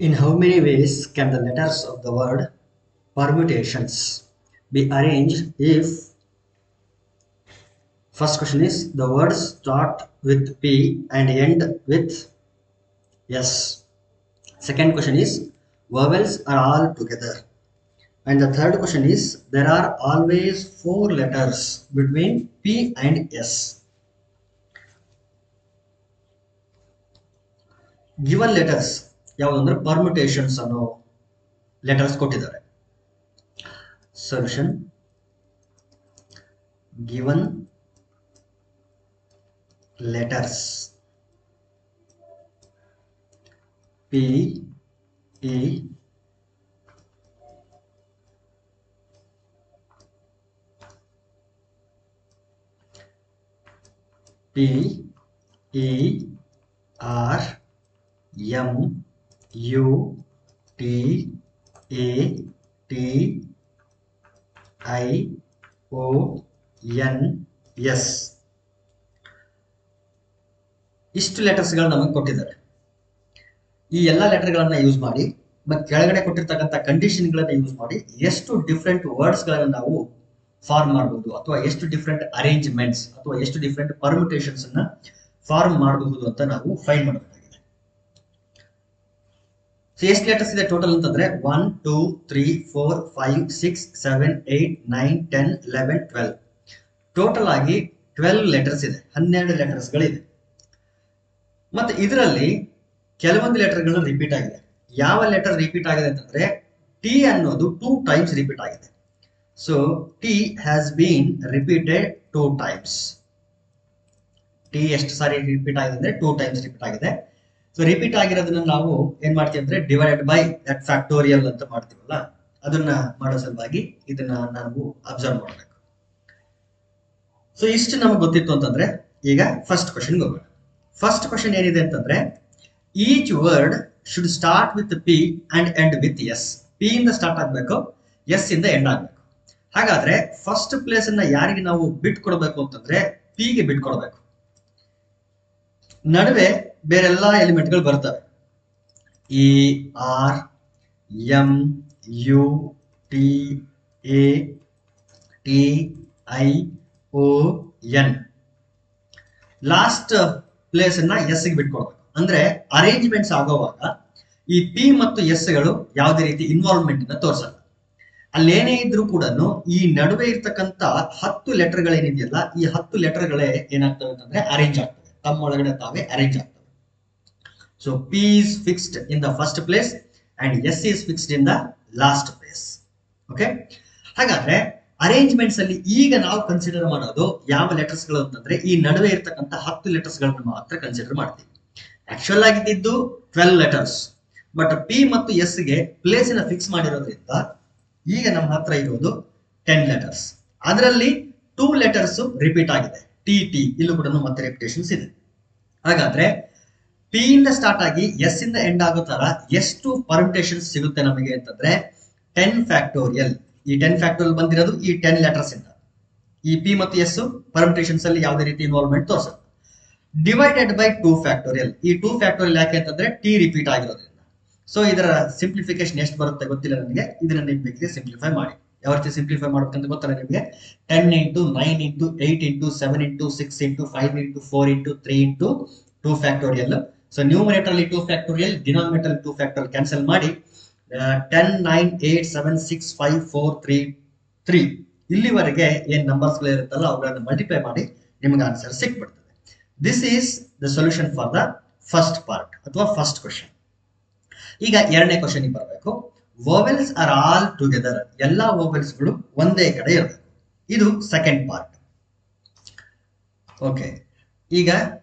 In how many ways can the letters of the word permutations be arranged if first question is the words start with P and end with S. Second question is vowels are all together. And the third question is there are always four letters between P and S. Given letters ಯಾವುದಂದ್ರೆ permutations ಅನ್ನೋ letters ಕೊಟ್ಟಿದ್ದಾರೆ. Solution given letters P E P E R M U T A T I O N S ಇಷ್ಟು ಲೆಟರ್ಸ್ಗಳು ನಮಗೆ ಕೊಟ್ಟಿದ್ದಾರೆ. ಈ ಎಲ್ಲ ಲೆಟರ್ಗಳನ್ನ use ಮಾಡಿ ಮತ್ತೆ ಕೆಳಗಡೆ ಕೊಟ್ಟಿರ್ತಕ್ಕಂಥ ಕಂಡೀಷನ್ಗಳನ್ನ ಯೂಸ್ ಮಾಡಿ ಎಷ್ಟು ಡಿಫ್ರೆಂಟ್ ವರ್ಡ್ಸ್ಗಳನ್ನ ನಾವು ಫಾರ್ಮ್ ಮಾಡಬಹುದು ಅಥವಾ ಎಷ್ಟು ಡಿಫ್ರೆಂಟ್ ಅರೇಂಜ್ಮೆಂಟ್ಸ್ ಅಥವಾ ಎಷ್ಟು ಡಿಫ್ರೆಂಟ್ ಪರ್ಮುಟೇಷನ್ಸ್ ಅನ್ನ ಫಾರ್ಮ್ ಮಾಡಬಹುದು ಅಂತ ನಾವು ಫೈಂಡ್ ಮಾಡಬೇಕಾಗಿದೆ. ಸೊ ಎಷ್ಟು ಲೆಟರ್ಸ್ ಇದೆ ಟೋಟಲ್ ಅಂತಂದ್ರೆ 1 2 3 4 5 6 7 8 9 10 11 12 ಟೋಟಲ್ ಆಗಿ 12 ಲೆಟರ್ಸ್ ಇದೆ. 12 ಲೆಟರ್ಸ್ಗಳಿದೆ. ಮತ್ತೆ ಇದರಲ್ಲಿ ಕೆಲವೊಂದು ಲೆಟರ್ಗಳು ರಿಪೀಟ್ ಆಗಿದೆ. ಯಾವ ಲೆಟರ್ ರಿಪೀಟ್ ಆಗಿದೆ ಅಂತಂದ್ರೆ ಟಿ ಅನ್ನೋದು 2 ಟೈಮ್ಸ್ ರಿಪೀಟ್ ಆಗಿದೆ. So T has been repeated 2 times. T ಎಷ್ಟು ಸಾರಿ ರಿಪೀಟ್ ಆಗಿದೆ ಅಂದ್ರೆ 2 ಟೈಮ್ಸ್ ರಿಪೀಟ್ ಆಗಿದೆ. ಸೊ ರಿಪೀಟ್ ಆಗಿರೋದನ್ನ ನಾವು ಏನ್ ಮಾಡ್ತೀವಿ ಅಂದ್ರೆ ಡಿವೈಡೆಡ್ ಬೈ ದಟ್ ಫ್ಯಾಕ್ಟೋರಿಯಲ್ ಅಂತ ಮಾಡ್ತೀವಲ್ಲ, ಅದನ್ನ ಮಾಡೋ ಸಲುವಾಗಿ ಇದನ್ನ ನಾವು ಅಬ್ಸರ್ವ್ ಮಾಡಬೇಕು. ಸೊ ಇಷ್ಟು ನಮಗೆ ಗೊತ್ತಿತ್ತು ಅಂತಂದ್ರೆ ಈಗ ಫಸ್ಟ್ ಕ್ವಶನ್ ಹೋಗೋಣ. ಫಸ್ಟ್ ಕ್ವಶನ್ ಏನಿದೆ ಅಂತಂದ್ರೆ each word should start with P and end with S. P ಇಂದ ಸ್ಟಾರ್ಟ್ ಆಗ್ಬೇಕು, ಎಸ್ ಇಂದ ಎಂಡ್ ಆಗ್ಬೇಕು. ಹಾಗಾದ್ರೆ ಫಸ್ಟ್ ಪ್ಲೇಸ್ ಅನ್ನ ಯಾರಿಗೆ ನಾವು ಬಿಟ್ ಕೊಡಬೇಕು ಅಂತಂದ್ರೆ ಪಿ ಗೆ ಬಿಟ್ ಕೊಡಬೇಕು. ನಡುವೆ ಬೇರೆಲ್ಲಾ ಎಲಿಮೆಂಟ್ಗಳು ಬರ್ತವೆ. E R M U T A T I O N. Last place ಅನ್ನ ಎಸ್ ಗೆ ಬಿಟ್ಕೊಡ್ಬೇಕು. ಅಂದ್ರೆ ಅರೇಂಜ್ಮೆಂಟ್ಸ್ ಆಗೋವಾಗ ಈ ಪಿ ಮತ್ತು ಎಸ್ ಗಳು ಯಾವುದೇ ರೀತಿ ಇನ್ವಾಲ್ವ್ಮೆಂಟ್ ಅನ್ನ ತೋರಿಸಲ್ಲ. ಅಲ್ಲೇನೇ ಇದ್ರೂ ಕೂಡ ಈ ನಡುವೆ ಇರ್ತಕ್ಕಂಥ 10 ಲೆಟರ್ಗಳೇನಿದೆಯಲ್ಲ, ಈ 10 ಲೆಟರ್ಗಳೇ ಏನಾಗ್ತವೆ ಅಂತಂದ್ರೆ ಅರೇಂಜ್ ಆಗ್ತವೆ, ತಮ್ಮೊಳಗಡೆ ತಾವೇ ಅರೇಂಜ್ ಆಗ್ತವೆ. So P is fixed in the first place and S is fixed in the last place. Okay, ಹಾಗಾದ್ರೆ ಅರೇಂಜ್ಮೆಂಟ್ಸ್ ಅಲ್ಲಿ ಈಗ ನಾವು ಕನ್ಸಿಡರ್ ಮಾಡೋದು ಯಾವ ಲೆಟರ್ಸ್ ಗಳು ಅಂತಂದ್ರೆ ಈ ನಡುವೆ ಇರ್ತಕ್ಕಂಥ 10 ಲೆಟರ್ಸ್ ಗಳನ್ನ ಮಾತ್ರ ಕನ್ಸಿಡರ್ ಮಾಡ್ತೀವಿ. ಆಕ್ಚುಯಲ್ ಆಗಿದ್ದು 12 ಲೆಟರ್ಸ್, ಬಟ್ ಪಿ ಮತ್ತು ಎಸ್ ಗೆ ಪ್ಲೇಸ್ ಅನ್ನ ಫಿಕ್ಸ್ ಮಾಡಿರೋದ್ರಿಂದ ಈಗ ನಮ್ಮ ಹತ್ರ ಇರೋದು 10 ಲೆಟರ್ಸ್. ಅದರಲ್ಲಿ 2 ಲೆಟರ್ಸ್ ರಿಪೀಟ್ ಆಗಿದೆ, ಟಿ ಟಿ, ಇಲ್ಲೂ ಕೂಡ ಮತ್ತೆ ರಿಪಿಟೇಷನ್ಸ್ ಇದೆ. ಹಾಗಾದ್ರೆ ಪಿ ಇಂದ ಸ್ಟಾರ್ಟ್ ಆಗಿ ಎಸ್ ಇಂದ ಎಂಡ್ ಆಗೋ ತರ ಎಷ್ಟು ಪರ್ಮಿಟೇಷನ್ಸ್ ಸಿಗುತ್ತೆ ನಮಗೆ ಅಂತಂದ್ರೆ 10 ಫ್ಯಾಕ್ಟೋರಿಯಲ್. ಈ 10 ಫ್ಯಾಕ್ಟೋರಿಯಲ್ ಬಂದಿರೋದು ಈ 10 ಲೆಟರ್ಸ್ ಇಂದ. ಈ ಪಿ ಮತ್ತು ಎಸ್ ಪರ್ಮಿಟೇಷನ್ಸ್ ಅಲ್ಲಿ ಯಾವುದೇ ರೀತಿ ಇನ್ವಾಲ್ವ್ಮೆಂಟ್ ತೋರಿಸುತ್ತೆ. Divided by 2 factorial. ಈ 2 ಫ್ಯಾಕ್ಟೋರಿಯಲ್ ಯಾಕೆ ಅಂತಂದ್ರೆ ಟಿ ರಿಪೀಟ್ ಆಗಿರೋದ್ರಿಂದ. ಸೊ ಇದರ ಸಿಂಪ್ಲಿಫಿಕೇಶನ್ ಎಷ್ಟು ಬರುತ್ತೆ ಗೊತ್ತಿಲ್ಲ ನನಗೆ. ಇದನ್ನ ನೀವು ಬೇಕಿದ್ರೆ ಸಿಂಪ್ಲಿಫೈ ಮಾಡಿ. ಯಾವ ರೀತಿ ಸಿಂಪ್ಲಿಫೈ ಮಾಡ್ಬೇಕಂತ ಗೊತ್ತಲ್ಲ ನಿಮಗೆ. 10 into 9 into 8 into 7 into 6 into 5 into 4 into 3 into 2 factorial. So numerator ಅಲ್ಲಿ 2 ಫ್ಯಾಕ್ಟೋರಿಯಲ್, ಡಿನಾಮಿನೇಟರ್ 2 ಫ್ಯಾಕ್ಟೋರಿಯಲ್ ಕ್ಯಾನ್ಸಲ್ ಮಾಡಿ 10 9 8 7 6 5 4 3 3 ಇಲ್ಲಿವರೆಗೆ ಏನ್ ನಂಬರ್ಸ್ ಗಳು ಇರುತ್ತಲ್ಲ ಅವುಗಳನ್ನು ಮಲ್ಟಿಪ್ಲೈ ಮಾಡಿ ನಿಮಗೆ ಆನ್ಸರ್ ಸಿಕ್ಬಿಡ್ತದೆ. This is the solution for the first part ಅಥವಾ ಫಸ್ಟ್ ಕ್ವಶನ್. ಈಗ ಎರಡನೇ ಕ್ವಶನ್ ಬರಬೇಕು. Vowels are all together. ಎಲ್ಲಾ ವೋವೆಲ್ಸ್ ಗಳು ಒಂದೇ ಕಡೆ ಇರಬೇಕು. ಇದು ಸೆಕೆಂಡ್ ಪಾರ್ಟ್. ಓಕೆ, ಈಗ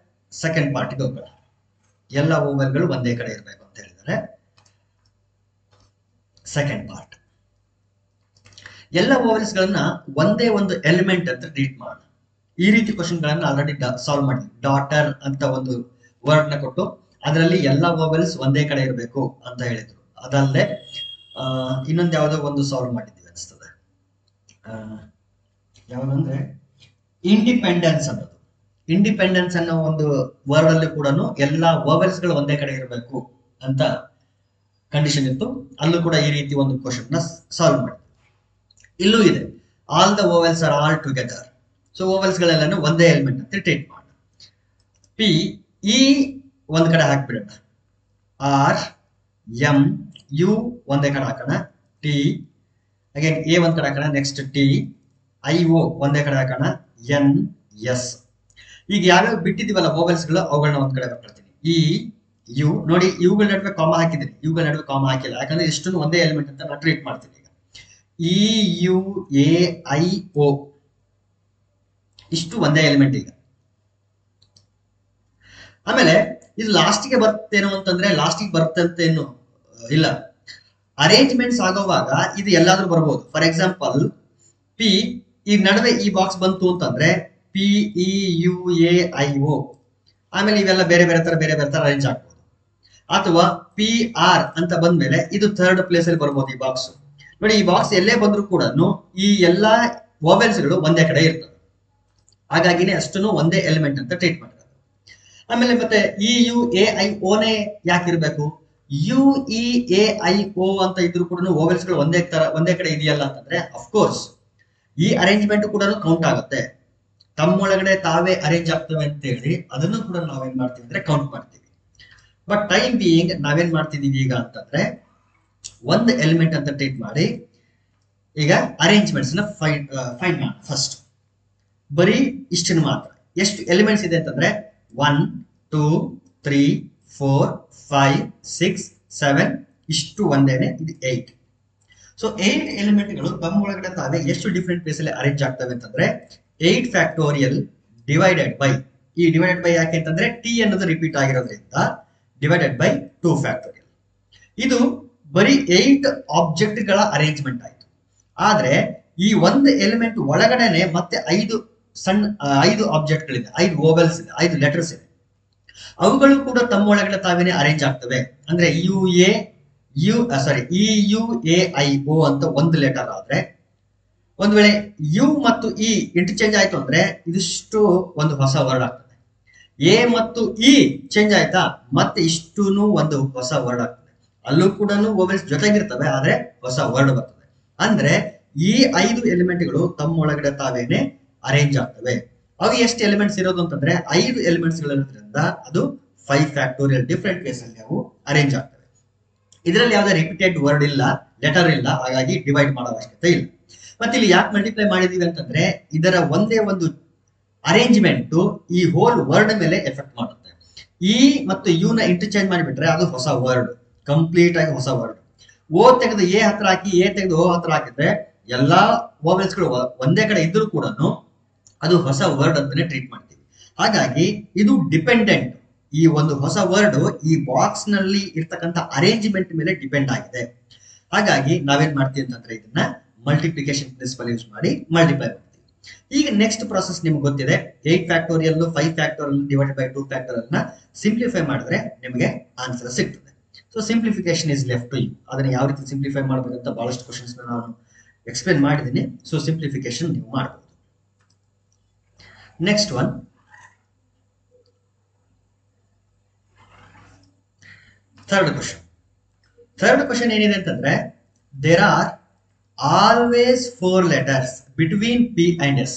ಸೆಕೆಂಡ್ ಪಾರ್ಟ್ಗೆ ಹೋಗೋಣ. ಎಲ್ಲ ವೋವೆಲ್ಗಳು ಒಂದೇ ಕಡೆ ಇರಬೇಕು ಅಂತ ಹೇಳಿದರೆ ಸೆಕೆಂಡ್ ಪಾರ್ಟ್. ಎಲ್ಲ ವೋವೆಲ್ಸ್ ಗಳನ್ನ ಒಂದೇ ಒಂದು ಎಲಿಮೆಂಟ್ ಅಂತ ಟ್ರೀಟ್ ಮಾಡೋಣ. ಈ ರೀತಿ ಕ್ವಶನ್ ಗಳನ್ನ ಆಲ್ರೆಡಿ ಸಾಲ್ವ್ ಮಾಡಿ. ಡಾಟರ್ ಅಂತ ಒಂದು ವರ್ಡ್ ನ ಕೊಟ್ಟು ಅದರಲ್ಲಿ ಎಲ್ಲ ವೋವೆಲ್ಸ್ ಒಂದೇ ಕಡೆ ಇರಬೇಕು ಅಂತ ಹೇಳಿದ್ರು. ಅದಲ್ಲದೆ ಇನ್ನೊಂದು ಯಾವುದೋ ಒಂದು ಸಾಲ್ವ್ ಮಾಡಿದ್ದೀವಿ ಅನಿಸ್ತದೆ. ಯಾವ್ದಂದ್ರೆ ಇಂಡಿಪೆಂಡೆನ್ಸ್ ಅನ್ನೋದು. ಇಂಡಿಪೆಂಡೆನ್ಸ್ ಅನ್ನೋ ಒಂದು ವರ್ಡ್ ಅಲ್ಲಿ ಕೂಡ ಎಲ್ಲಾ ವೋವೆಲ್ಸ್ ಗಳು ಒಂದೇ ಕಡೆ ಇರಬೇಕು ಅಂತ ಕಂಡೀಷನ್ ಇತ್ತು, ಅಲ್ಲೂ ಕೂಡ ಈ ರೀತಿ ಒಂದು ಕ್ವಶನ್ ನ ಸಾಲ್ವ್ ಮಾಡಿ. ಇಲ್ಲೂ ಇದೆ, all the vowels are all together. So vowels ಗಳೆಲ್ಲನೂ ಒಂದೇ ಎಲಿಮೆಂಟ್ ಅಂತ ಟ್ರೀಟ್ ಮಾಡೋಣ. ಪಿ ಇ ಒಂದ್ ಕಡೆ ಹಾಕ್ಬಿಡೋಣ, ಆರ್ ಎಂ ಯು ಒಂದೇ ಕಡೆ ಹಾಕೋಣ, ಟಿ ಅಗೇನ್ ಎ ಒಂದ್ ಕಡೆ ಹಾಕೋಣ, ನೆಕ್ಸ್ಟ್ ಟಿ ಐ ಒ ಒಂದೇ ಕಡೆ ಹಾಕೋಣ, ಎನ್ ಎಸ್. ಈಗ ಯಾವ್ಯಾವ ಬಿಟ್ಟಿದೀವಲ್ಲ ಓವೆಲ್ಸ್ ಗಳು ಅವುಗಳನ್ನ ಒಂದ್ ಕಡೆ ಬರ್ಕೊಳ್ತೀನಿ. ಇ ಯು ನೋಡಿ, ಇವುಗಳ ನಡುವೆ ಕಾಮ ಹಾಕಿದ್ದೀನಿ, ಇವುಗಳ ನಡುವೆ ಕಾಮ ಹಾಕಿಲ್ಲ, ಯಾಕಂದ್ರೆ ಇಷ್ಟನ್ನು ಒಂದೇ ಎಲಿಮೆಂಟ್ ಅಂತ ನಾನು ಟ್ರೀಟ್ ಮಾಡ್ತೀನಿ. ಈಗ E U A I O ಇಷ್ಟು ಒಂದೇ ಎಲಿಮೆಂಟ್. ಈಗ ಆಮೇಲೆ ಇದು ಲಾಸ್ಟಿಗೆ ಬರ್ತೇನೋ ಅಂತಂದ್ರೆ ಲಾಸ್ಟಿಗೆ ಬರ್ತಂತೇನು ಇಲ್ಲ, ಅರೇಂಜ್ಮೆಂಟ್ಸ್ ಆಗೋವಾಗ ಇದು ಎಲ್ಲಾದ್ರೂ ಬರ್ಬೋದು. ಫಾರ್ ಎಕ್ಸಾಂಪಲ್ ಪಿ ಈ ನಡುವೆ ಈ ಬಾಕ್ಸ್ ಬಂತು ಅಂತಂದ್ರೆ P E U A I O, ಆಮೇಲೆ ಇವೆಲ್ಲ ಬೇರೆ ಬೇರೆ ತರ ಅರೇಂಜ್ ಆಗ್ಬೋದು. ಅಥವಾ ಪಿ ಆರ್ ಅಂತ ಬಂದ್ಮೇಲೆ ಇದು ಥರ್ಡ್ ಪ್ಲೇಸ್ ಅಲ್ಲಿ ಬರ್ಬೋದು ಈ ಬಾಕ್ಸ್. ನೋಡಿ, ಈ ಬಾಕ್ಸ್ ಎಲ್ಲೇ ಬಂದ್ರು ಕೂಡ ಈ ಎಲ್ಲಾ ವೋವೆಲ್ಸ್ ಗಳು ಒಂದೇ ಕಡೆ ಇರ್ತವೆ, ಹಾಗಾಗಿನೇ ಅಷ್ಟನ್ನು ಒಂದೇ ಎಲಿಮೆಂಟ್ ಅಂತ ಟ್ರೀಟ್ ಮಾಡ್ತಾರೆ. ಆಮೇಲೆ ಮತ್ತೆ ಇ ಯು ಎ ಐ ಓನೇ ಯಾಕಿರ್ಬೇಕು? U E A I O ಅಂತ ಇದ್ರು ಕೂಡ ವೋವೆಲ್ಸ್ ಗಳು ಒಂದೇ ಕಡೆ ಇದೆಯಲ್ಲ ಅಂತಂದ್ರೆ ಅಫ್ಕೋರ್ಸ್ ಈ ಅರೇಂಜ್ಮೆಂಟ್ ಕೂಡ ಕೌಂಟ್ ಆಗುತ್ತೆ. ತಮ್ಮೊಳಗಡೆ ತಾವೇ ಅರೇಂಜ್ ಆಗ್ತವೆ ಅಂತ ಹೇಳಿ ಅದನ್ನು ಕೂಡ ನಾವೇನ್ ಮಾಡ್ತೀವಿ ಅಂದ್ರೆ ಕೌಂಟ್ ಮಾಡ್ತೀವಿ. ಬಟ್ ಟೈಮ್ ಬೀಯಿಂಗ್ ನಾವೇನ್ ಮಾಡ್ತಿದೀವಿ ಈಗ ಅಂತಂದ್ರೆ ಒಂದು ಎಲಿಮೆಂಟ್ ಅಂತ ಟ್ರೀಟ್ ಮಾಡಿ ಈಗ ಅರೇಂಜ್ಮೆಂಟ್ಸ್ ನ ಫೈಂಡ್ ಮಾಡೋಣ. ಫಸ್ಟ್ ಬರೀ ಇಷ್ಟನ್ನು ಮಾತ್ರ. ಎಷ್ಟು ಎಲಿಮೆಂಟ್ಸ್ ಇದೆ ಅಂತಂದ್ರೆ 1 2 3 4 5 6 7 ಇಷ್ಟು ಒಂದೇನೆ, ಇದು 8. ಸೊ 8 ಎಲಿಮೆಂಟ್ಗಳು ತಮ್ಮೊಳಗಡೆ ತಾವೇ ಎಷ್ಟು ಡಿಫ್ರೆಂಟ್ ಪ್ಲೇಸ್ ಅಲ್ಲಿ ಅರೇಂಜ್ ಆಗ್ತವೆ ಅಂತಂದ್ರೆ 8 ಫ್ಯಾಕ್ಟೋರಿಯಲ್ ಡಿವೈಡೆಡ್ ಬೈ, ಈ ಡಿವೈಡೆಡ್ ಬೈ ಯಾಕೆ ಅಂತಂದ್ರೆ ಟಿ ಅನ್ನೋದು ರಿಪೀಟ್ ಆಗಿರೋದ್ರಿಂದ ಡಿವೈಡೆಡ್ ಬೈ 2 ಫ್ಯಾಕ್ಟೋರಿಯಲ್. ಇದು ಬರೀ 8 ಆಬ್ಜೆಕ್ಟ್ ಗಳ ಅರೇಂಜ್ಮೆಂಟ್ ಆಯ್ತು. ಆದ್ರೆ ಈ ಒಂದು ಎಲಿಮೆಂಟ್ ಒಳಗಡೆನೆ ಮತ್ತೆ 5 ಆಬ್ಜೆಕ್ಟ್ ಗಳಿದೆ, 5 ವೋವೆಲ್ಸ್ ಇದೆ, 5 ಲೆಟರ್ಸ್ ಇದೆ. ಅವುಗಳು ಕೂಡ ತಮ್ಮೊಳಗಡೆ ತಾವೇನೆ ಅರೇಂಜ್ ಆಗ್ತವೆ. ಅಂದ್ರೆ E U A I O ಅಂತ ಒಂದು ಲೆಟರ್ ಆದ್ರೆ, ಒಂದ್ ವೇಳೆ ಯು ಮತ್ತು ಇ ಇಂಟರ್ಚೇಂಜ್ ಆಯ್ತು ಅಂದ್ರೆ ಇದಿಷ್ಟು ಒಂದು ಹೊಸ ವರ್ಡ್ ಆಗ್ತದೆ. ಎ ಮತ್ತು ಇ ಚೇಂಜ್ ಆಯ್ತಾ, ಮತ್ತೆ ಇಷ್ಟು ಒಂದು ಹೊಸ ವರ್ಡ್ ಆಗ್ತದೆ. ಅಲ್ಲೂ ಕೂಡ ವೋವೆಲ್ಸ್ ಜೊತೆಗಿರ್ತವೆ, ಆದ್ರೆ ಹೊಸ ವರ್ಡ್ ಬರ್ತದೆ. ಅಂದ್ರೆ ಈ 5 ಎಲಿಮೆಂಟ್ಗಳು ತಮ್ಮೊಳಗಡೆ ತಾವೇನೆ ಅರೇಂಜ್ ಆಗ್ತವೆ. ಅವು ಎಷ್ಟು ಎಲಿಮೆಂಟ್ಸ್ ಇರೋದು ಅಂತಂದ್ರೆ 5 ಎಲಿಮೆಂಟ್ಸ್ ಗಳಿರೋದ್ರಿಂದ ಅದು 5 ಫ್ಯಾಕ್ಟೋರಿಯಲ್ ಡಿಫ್ರೆಂಟ್ ಪ್ಲೇಸ್ ಅಲ್ಲಿ ಅವು ಅರೇಂಜ್ ಆಗ್ತವೆ. ಇದರಲ್ಲಿ ಯಾವುದೇ ರಿಪೀಟೆಡ್ ವರ್ಡ್ ಇಲ್ಲ, ಲೆಟರ್ ಇಲ್ಲ, ಹಾಗಾಗಿ ಡಿವೈಡ್ ಮಾಡೋ ಅವಶ್ಯಕತೆ ಇಲ್ಲ. ಮತ್ತೆ ಇಲ್ಲಿ ಯಾಕೆ ಮಲ್ಟಿಪ್ಲೈ ಮಾಡಿದೀವಿ ಅಂತಂದ್ರೆ ಇದರ ಒಂದೇ ಒಂದು ಅರೇಂಜ್ಮೆಂಟ್ ಈ ಹೋಲ್ ವರ್ಡ್ ಮೇಲೆ ಎಫೆಕ್ಟ್ ಮಾಡುತ್ತೆ. ಇ ಮತ್ತು ಯು ನ ಇಂಟರ್ಚೇಂಜ್ ಮಾಡಿಬಿಟ್ರೆ ಅದು ಹೊಸ ವರ್ಡ್, ಕಂಪ್ಲೀಟ್ ಆಗಿ ಹೊಸ ವರ್ಡ್. ಓ ತೆಗೆದು ಎ ಹತ್ರ ಹಾಕಿ, ಎ ತೆಗೆದು ಓ ಹತ್ರ ಹಾಕಿದ್ರೆ ಎಲ್ಲಾ ವೋವೆಲ್ಸ್ ಗಳು ಒಂದೇ ಕಡೆ ಇದ್ರೂ ಕೂಡ ಅದು ಹೊಸ ವರ್ಡ್ ಅಂತಾನೆ ಟ್ರೀಟ್ ಮಾಡ್ತೀವಿ. ಹಾಗಾಗಿ ಇದು ಡಿಪೆಂಡೆಂಟ್, ಈ ಒಂದು ಹೊಸ ವರ್ಡ್ ಈ ಬಾಕ್ಸ್ ನಲ್ಲಿ ಇರ್ತಕ್ಕಂಥ ಅರೇಂಜ್ಮೆಂಟ್ ಮೇಲೆ ಡಿಪೆಂಡ್ ಆಗಿದೆ. ಹಾಗಾಗಿ ನಾವೇನ್ ಮಾಡ್ತೀವಿ ಅಂತಂದ್ರೆ ಇದನ್ನ ಮಲ್ಟಿಪ್ಲಿಕೇಶನ್ ಪ್ರಿನ್ಸಿಪಲ್ ಯೂಸ್ ಮಾಡಿ ಮಲ್ಟಿಪ್ಲೈ ಮಾಡ್ತೀವಿ. ಈಗ ನೆಕ್ಸ್ಟ್ ಪ್ರಾಸೆಸ್ ನಿಮ್ಗೆ ಗೊತ್ತಿದೆ, 8 factorial 5 factorial divided by 2 factorial ನ ಸಿಂಪ್ಲಿಫೈ ಮಾಡಿದ್ರೆ ನಿಮಗೆ ಆನ್ಸರ್ ಸಿಗ್ತದೆ. So simplification is left to you. ಅದನ್ನ ಯಾವ ರೀತಿ ಸಿಂಪ್ಲಿಫೈ ಮಾಡಬೇಕು ಅಂತ ಬಹಳಷ್ಟು ಕ್ವಶನ್ಸ್ ನಾನು ಎಕ್ಸ್ಪ್ಲೇನ್ ಮಾಡಿದ್ದೀನಿ. ಸೊ ಸಿಂಪ್ಲಿಫಿಕೇಶನ್ ನೀವು ಮಾಡಬಹುದು. ನೆಕ್ಸ್ಟ್ ಒನ್, ಥರ್ಡ್ ಕ್ವಶನ್ ಏನಿದೆ ಅಂತಂದ್ರೆ there are always 4 letters between P and S.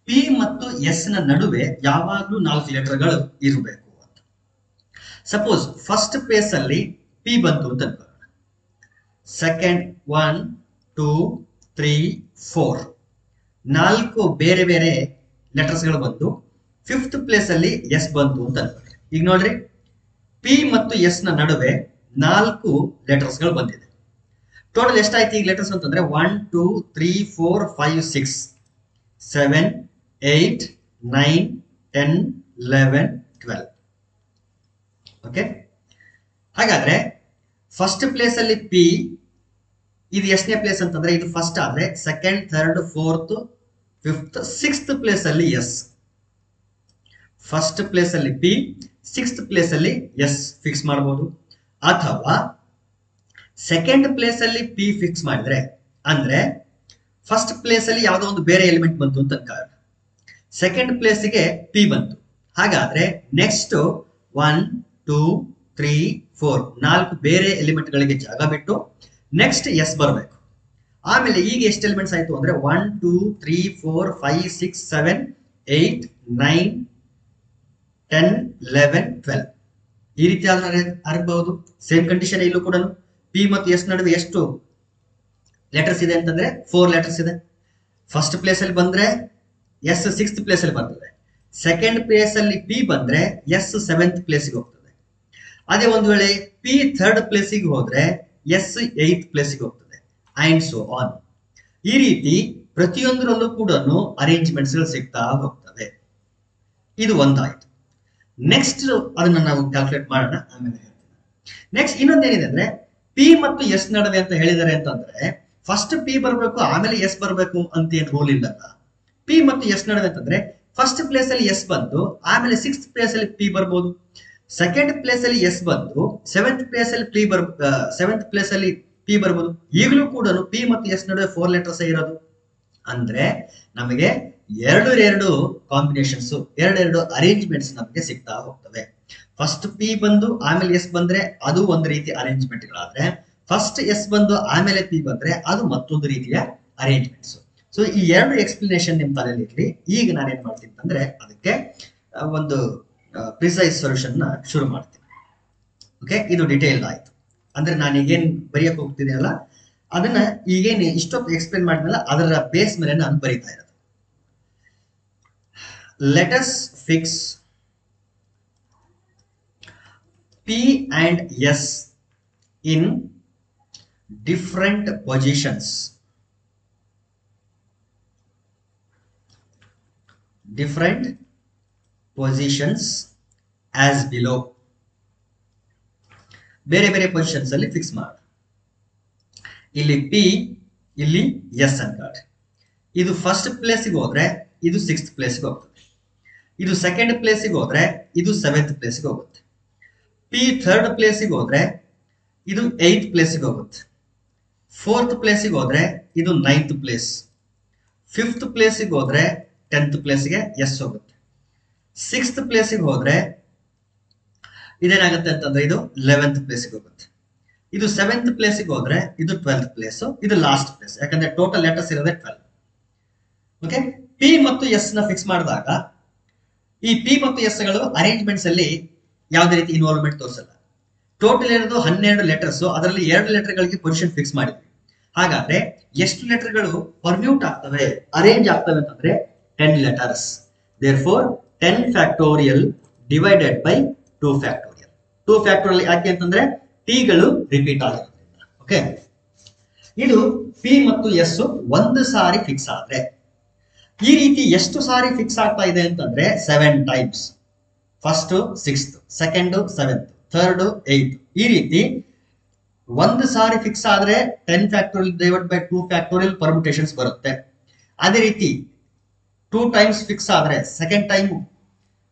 P ಮತ್ತು ಎಸ್ ನ ನಡುವೆ ಯಾವಾಗ್ಲೂ 4 ಲೆಟರ್ಗಳು ಇರಬೇಕು ಅಂತ. ಸಪೋಸ್ ಫಸ್ಟ್ ಪ್ಲೇಸ್ ಅಲ್ಲಿ ಪಿ ಬಂತು ಅಂತ ಅನ್ಕೊಳ್ಳೋಣ, ಸೆಕೆಂಡ್ 1 2 3 4 4 ಬೇರೆ ಬೇರೆ ಲೆಟರ್ಸ್ ಗಳು ಬಂದು ಫಿಫ್ತ್ ಪ್ಲೇಸ್ ಅಲ್ಲಿ ಎಸ್ ಬಂತು ಅಂತ ಅನ್ಕೊಳ್ಳಿ. ಈಗ ನೋಡ್ರಿ, ಪಿ ಮತ್ತು ಎಸ್ ನ ನಡುವೆ 4 ಲೆಟರ್ಸ್ ಗಳು ಬಂದಿದೆ. ಟೋಟಲ್ ಎಷ್ಟಾಯ್ತು ಈಗ ಲೆಟರ್ಸ್ ಅಂತಂದ್ರೆ 1 2 3 4 5 6 7 8 9 10 11 12. ಓಕೆ, ಹಾಗಾದ್ರೆ ಫಸ್ಟ್ ಪ್ಲೇಸ್ ಅಲ್ಲಿ ಪಿ, ಇದು ಎಷ್ಟನೇ ಪ್ಲೇಸ್ ಅಂತಂದ್ರೆ ಇದು ಫಸ್ಟ್ ಆದ್ರೆ second third fourth fifth sixth place ಅಲ್ಲಿ ಎಸ್. ಫಸ್ಟ್ ಪ್ಲೇಸ್ ಅಲ್ಲಿ ಪಿ, ಸಿಕ್ಸ್ತ್ ಪ್ಲೇಸ್ ಅಲ್ಲಿ ಎಸ್ ಫಿಕ್ಸ್ ಮಾಡಬಹುದು. ಅಥವಾ ಸೆಕೆಂಡ್ ಪ್ಲೇಸ್ ಅಲ್ಲಿ ಪಿ ಫಿಕ್ಸ್ ಮಾಡಿದ್ರೆ, ಅಂದ್ರೆ ಫಸ್ಟ್ ಪ್ಲೇಸ್ ಅಲ್ಲಿ ಯಾವುದೋ ಒಂದು ಬೇರೆ ಎಲಿಮೆಂಟ್ ಬಂತು ಅಂತ ಅನ್ಕೊಳ್ಳೋಣ, ಸೆಕೆಂಡ್ ಪ್ಲೇಸ್ಗೆ ಪಿ ಬಂತು. ಹಾಗಾದ್ರೆ ನೆಕ್ಸ್ಟ್ 1 2 3 4 ನಾಲ್ಕು ಬೇರೆ ಎಲಿಮೆಂಟ್ ಗಳಿಗೆ ಜಾಗ ಬಿಟ್ಟು ನೆಕ್ಸ್ಟ್ ಎಸ್ ಬರಬೇಕು. ಆಮೇಲೆ ಈಗ ಎಷ್ಟು ಎಲಿಮೆಂಟ್ಸ್ ಆಯ್ತು ಅಂದ್ರೆ 1 2 3 4 5 6 7 8 9 10 11 12 ಈ ರೀತಿ ಆಗಬಹುದು. ಸೇಮ್ ಕಂಡೀಷನ್ ಇಲ್ಲೂ ಕೂಡ ಪಿ ಮತ್ತು ಎಸ್ ನಡುವೆ ಎಷ್ಟು ಲೆಟರ್ಸ್ ಇದೆ ಅಂತಂದ್ರೆ 4 ಲೆಟರ್ಸ್ ಇದೆ. ಫಸ್ಟ್ ಪ್ಲೇಸ್ ಅಲ್ಲಿ ಬಂದ್ರೆ ಎಸ್ 6th ಪ್ಲೇಸ್ ಅಲ್ಲಿ ಬರ್ತದೆ. ಸೆಕೆಂಡ್ ಪ್ಲೇಸ್ ಅಲ್ಲಿ ಪಿ ಬಂದ್ರೆ ಎಸ್ 7th ಪ್ಲೇಸ್ಗೆ ಹೋಗ್ತದೆ. ಅದೇ ಒಂದು ವೇಳೆ ಪಿ 3rd ಪ್ಲೇಸಿಗೆ ಹೋದ್ರೆ ಎಸ್ 8th ಪ್ಲೇಸ್ಗೆ ಹೋಗ್ತದೆ ಅಂಡ್ ಸೋ ಆನ್. ಈ ರೀತಿ ಪ್ರತಿಯೊಂದರಲ್ಲೂ ಕೂಡ ಅರೇಂಜ್ಮೆಂಟ್ಸ್ ಗಳು ಸಿಗ್ತಾ ಹೋಗ್ತವೆ. ಇದು ಒಂದಾಯ್ತು. ನೆಕ್ಸ್ಟ್ ಅದನ್ನ ನಾವು ಕ್ಯಾಲ್ಕುಲೇಟ್ ಮಾಡೋಣ, ಆಮೇಲೆ ಹೇಳ್ತೀನಿ. ನೆಕ್ಸ್ಟ್ ಇನ್ನೊಂದೇನಿದೆ ಅಂದ್ರೆ ಪಿ ಮತ್ತು ಎಸ್ ನಡುವೆ ಅಂತ ಹೇಳಿದ್ದಾರೆ ಅಂತಂದ್ರೆ ಫಸ್ಟ್ ಪಿ ಬರಬೇಕು ಆಮೇಲೆ ಎಸ್ ಬರಬೇಕು ಅಂತ ಏನು ರೂಲ್ ಇಲ್ಲಲ್ಲ. ಪಿ ಮತ್ತು ಎಸ್ ನಡುವೆ ಅಂತಂದ್ರೆ ಫಸ್ಟ್ ಪ್ಲೇಸ್ ಅಲ್ಲಿ ಎಸ್ ಬಂದು ಆಮೇಲೆ 6th ಪ್ಲೇಸ್ ಅಲ್ಲಿ ಪಿ ಬರ್ಬೋದು. ಸೆಕೆಂಡ್ ಪ್ಲೇಸ್ ಅಲ್ಲಿ ಎಸ್ ಬಂದು 7th ಪ್ಲೇಸ್ ಅಲ್ಲಿ ಪಿ ಬರ್ಬೋದು. ಈಗಲೂ ಕೂಡ ಪಿ ಮತ್ತು ಎಸ್ ನಡುವೆ 4 ಲೆಟರ್ಸ್ ಇರೋದು ಅಂದ್ರೆ ನಮಗೆ ಎರಡು ಕಾಂಬಿನೇಷನ್ಸ್, ಎರಡು ಅರೇಂಜ್ಮೆಂಟ್ಸ್ ನಮಗೆ ಸಿಗ್ತಾ ಹೋಗ್ತವೆ. ಫಸ್ಟ್ ಪಿ ಬಂದು ಆಮೇಲೆ ಎಸ್ ಬಂದ್ರೆ ಅದು ಒಂದು ರೀತಿ ಅರೇಂಜ್ಮೆಂಟ್ ಗಳಾದ್ರೆ, ಫಸ್ಟ್ ಎಸ್ ಬಂದು ಆಮೇಲೆ ಪಿ ಬಂದ್ರೆ ಅದು ಮತ್ತೊಂದು ರೀತಿಯ ಅರೇಂಜ್ಮೆಂಟ್ಸ್. ಸೊ ಈ ಎರಡು ಎಕ್ಸ್ಪ್ಲನೇಷನ್ ನಿಮ್ ತಲೆಯಲ್ಲಿ ಇರ್ಲಿ. ಈಗ ನಾನೇನ್ ಮಾಡ್ತೀನಿ ಅಂದ್ರೆ ಅದಕ್ಕೆ ಒಂದು ಪ್ರಿಸೈಸ್ ಸೊಲ್ಯೂಷನ್ ನ ಶುರು ಮಾಡ್ತೀನಿ. ಓಕೆ, ಇದು ಡಿಟೇಲ್ ಆಯ್ತು. ಅಂದ್ರೆ ನಾನು ಈಗೇನ್ ಬರೆಯಕ್ ಹೋಗ್ತಿದೆಯಲ್ಲ ಅದನ್ನ ಈಗೇನು ಇಷ್ಟೊತ್ತು ಎಕ್ಸ್ಪ್ಲೇನ್ ಮಾಡಿದ್ನಲ್ಲ ಅದರ ಬೇಸ್ ಮೇಲೆ ನಾನು ಬರೀತಾ ಇರೋದು. Let us fix P and S in different positions. Different positions as below. ಬೇರೆ ಬೇರೆ ಪೊಸಿಷನ್ಸ್ ಅಲ್ಲಿ ಫಿಕ್ಸ್ ಮಾಡಿ. ಇಲ್ಲಿ ಪಿ, ಇಲ್ಲಿ ಎಸ್ ಅನ್ಕಾಡಿ. ಇದು ಫಸ್ಟ್ ಪ್ಲೇಸ್ಗೆ ಹೋದ್ರೆ ಇದು 6th ಪ್ಲೇಸ್ಗೆ ಹೋಗ್ತದೆ. ಇದು ಸೆಕೆಂಡ್ ಪ್ಲೇಸ್ಗೆ ಹೋದ್ರೆ ಇದು 7th ಪ್ಲೇಸ್ಗೆ ಹೋಗುತ್ತೆ. ಪಿ 3rd ಪ್ಲೇಸ್ಗೆ ಹೋದ್ರೆ ಇದು 8th ಪ್ಲೇಸ್ಗೆ ಹೋಗುತ್ತೆ. 4th ಪ್ಲೇಸ್ಗೆ ಹೋದ್ರೆ ಇದು 9th ಪ್ಲೇಸ್. 5th ಪ್ಲೇಸ್ಗೆ ಹೋದ್ರೆ 10th ಪ್ಲೇಸ್ಗೆ ಎಸ್ ಹೋಗುತ್ತೆ. 6th ಪ್ಲೇಸ್ಗೆ ಹೋದ್ರೆ ಇದೇನಾಗುತ್ತೆ ಅಂತಂದ್ರೆ ಇದು 11th ಪ್ಲೇಸ್ಗೆ ಹೋಗುತ್ತೆ. ಇದು 7th ಪ್ಲೇಸ್ಗೆ ಹೋದ್ರೆ ಇದು 12th ಪ್ಲೇಸ್, ಇದು ಲಾಸ್ಟ್ ಪ್ಲೇಸ್. ಯಾಕಂದ್ರೆ ಟೋಟಲ್ ಲೆಟರ್ಸ್ ಇರೋದೇ 12. ಓಕೆ, ಪಿ ಮತ್ತು ಎಸ್ ನ ಫಿಕ್ಸ್ ಮಾಡಿದಾಗ ಈ ಪಿ ಮತ್ತು ಎಸ್ ಗಳು ಅರೇಂಜ್ಮೆಂಟ್ಸ್ ಅಲ್ಲಿ ಯಾವುದೇ ರೀತಿ ಇನ್ವಾಲ್ವ್ಮೆಂಟ್ ತೋರಿಸಲ್ಲ. ಟೋಟಲ್ ಇರೋದು 12 ಲೆಟರ್ಸ್, ಅದರಲ್ಲಿ 2 ಲೆಟರ್ ಗಳಿಗೆ ಪೊಸಿಷನ್ ಫಿಕ್ಸ್ ಮಾಡಿದ್ವಿ. ಹಾಗಾದ್ರೆ ಎಷ್ಟು ಲೆಟರ್ ಗಳು ಪರ್ಮ್ಯೂಟ್ ಆಗ್ತವೆ, ಅರೇಂಜ್ ಆಗ್ತವೆ ಅಂತಂದ್ರೆ 10 letters. Therefore 10 factorial divided by 2 factorial. 2 factorial ಯಾಕೆ ಅಂತಂದ್ರೆ ಟಿ ಗಳು ರಿಪೀಟ್ ಆಗಿರೋದ್ರಿಂದ. ಓಕೆ, ಇದು ಪಿ ಮತ್ತು ಎಸ್ ಒಂದು ಸಾರಿ ಫಿಕ್ಸ್ ಆದ್ರೆ ಈ ರೀತಿ ಎಷ್ಟು ಸಾರಿ ಫಿಕ್ಸ್ ಆಗ್ತಾ ಇದೆ ಅಂತಂದ್ರೆ 7 times. First 6th, second 7th, third 8th. ಈ ರೀತಿ ಒಂದು ಸಾರಿ ಫಿಕ್ಸ್ ಆದ್ರೆ 10 factorial divided by 2 factorial permutations ಬರುತ್ತೆ. ಅದೇ ರೀತಿ 2 times ಫಿಕ್ಸ್ ಆದ್ರೆ ಸೆಕೆಂಡ್ ಟೈಮ್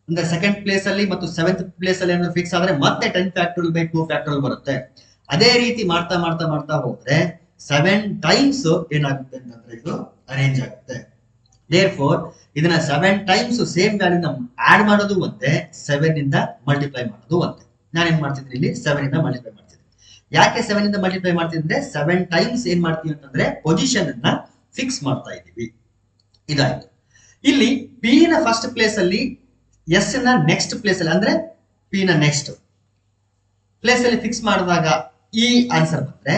ಅಂದ್ರೆ ಸೆಕೆಂಡ್ ಪ್ಲೇಸ್ ಅಲ್ಲಿ ಮತ್ತು 7th ಪ್ಲೇಸ್ ಅಲ್ಲಿ ಏನಾದ್ರು ಫಿಕ್ಸ್ ಆದ್ರೆ ಮತ್ತೆ 10 factorial by 2 factorial ಬರುತ್ತೆ. ಅದೇ ರೀತಿ ಮಾಡ್ತಾ ಮಾಡ್ತಾ ಮಾಡ್ತಾ ಹೋದ್ರೆ 7 times ಏನಾಗುತ್ತೆ ಅಂತಂದ್ರೆ ಇದು ಅರೇಂಜ್ ಆಗುತ್ತೆ. ದೇರ್ಫೋರ್ ಇದನ್ನ 7 times ಸೇಮ್ ವ್ಯಾಲ್ಯೂನ ಆಡ್ ಮಾಡೋದು ಒಂದೇ, 7 ಇಂದ ಮಲ್ಟಿಪ್ಲೈ ಮಾಡೋದು ಒಂದೇ. ನಾನೇನ್ ಮಾಡ್ತಿದ್ದೀನಿ ಇಲ್ಲಿ 7 ಇಂದ ಮಲ್ಟಿಪ್ಲೈ ಮಾಡ್ತಿದ್ದೀನಿ. ಯಾಕೆ 7 ಇಂದ ಮಲ್ಟಿಪ್ಲೈ ಮಾಡ್ತೀನಿ ಅಂದ್ರೆ 7 times ಏನ್ ಮಾಡ್ತೀವಿ ಅಂತಂದ್ರೆ ಪೊಸಿಷನ್ ಅನ್ನ ಫಿಕ್ಸ್ ಮಾಡ್ತಾ ಇದೀವಿ. ಇದಾಯ್ತು. ಇಲ್ಲಿ ಪಿ ನ ಫಸ್ಟ್ ಪ್ಲೇಸ್ ಅಲ್ಲಿ ಎಸ್ ನ ನೆಕ್ಸ್ಟ್ ಪ್ಲೇಸ್ ಅಲ್ಲಿ ಅಂದ್ರೆ ಪಿ ನ ನೆಕ್ಸ್ಟ್ ಪ್ಲೇಸ್ ಅಲ್ಲಿ ಫಿಕ್ಸ್ ಮಾಡಿದಾಗ ಈ ಆನ್ಸರ್ ಬಂದ್ರೆ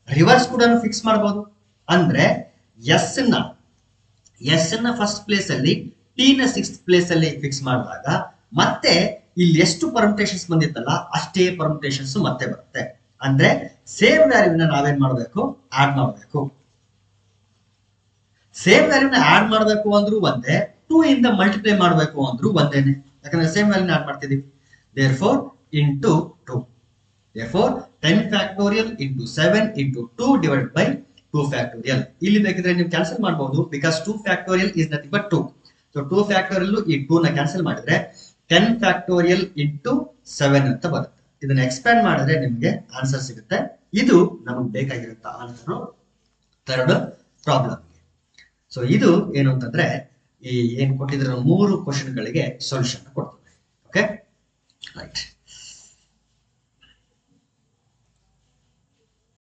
ರಿವರ್ಸ್ ಕೂಡ ಫಿಕ್ಸ್ ಮಾಡಬಹುದು. ಅಂದ್ರೆ ಎಸ್ ನ ಫಸ್ಟ್ ಪ್ಲೇಸ್ ಅಲ್ಲಿ ಟಿ ನ 6th ಪ್ಲೇಸ್ ಅಲ್ಲಿ ಫಿಕ್ಸ್ ಮಾಡಿದಾಗ ಮತ್ತೆ ಇಲ್ಲಿ ಎಷ್ಟು ಪರ್ಮುಟೇಷನ್ಸ್ ಬಂದಿತ್ತಲ್ಲ ಅಷ್ಟೇ ಪರ್ಮುಟೇಷನ್ಸ್ ಮತ್ತೆ ಬರುತ್ತೆ. ಅಂದ್ರೆ ಸೇಮ್ ವ್ಯಾಲ್ಯೂನ ನಾವೇನ್ ಮಾಡಬೇಕು, ಆಡ್ ಮಾಡಬೇಕು. ಸೇಮ್ ವ್ಯಾಲ್ಯೂನ ಆಡ್ ಮಾಡಬೇಕು ಅಂದ್ರೂ ಒಂದೇ, 2 ಇಂದ ಮಲ್ಟಿಪ್ಲೈ ಮಾಡಬೇಕು ಅಂದ್ರೂ ಒಂದೇನೆ. ಯಾಕಂದ್ರೆ ಸೇಮ್ ವ್ಯಾಲ್ಯೂನ ಆಡ್ ಮಾಡ್ತಿದೀವಿ. therefore into 2. therefore 10 factorial into 7 into 2 divided by 2 factorial. ಇಲ್ಲಿ ಬೇಕಿದ್ರೆ ನೀವು ಕ್ಯಾನ್ಸಲ್ ಮಾಡಬಹುದು, because 2 factorial is nothing but 2. So 2 factorial ಈ 2 ನ ಕ್ಯಾನ್ಸಲ್ ಮಾಡಿದ್ರೆ 10 factorial into 7 ಅಂತ ಬರುತ್ತೆ. ಇದನ್ನ ಎಕ್ಸ್ಪ್ಯಾಂಡ್ ಮಾಡಿದ್ರೆ ನಿಮ್ಗೆ ಆನ್ಸರ್ ಸಿಗುತ್ತೆ. ಇದು ನಮಗೆ ಬೇಕಾಗಿರುತ್ತ ಆನ್ಸರ್ ಥರ್ಡ್ ಪ್ರಾಬ್ಲಮ್. ಸೊ ಇದು ಏನು ಅಂತಂದ್ರೆ ಈ ಏನ್ ಕೊಟ್ಟಿದ್ರೆ 3 ಕ್ವಶನ್ ಗಳಿಗೆ ಸೊಲ್ಯೂಷನ್ ಕೊಡ್ತದೆ. Okay, right.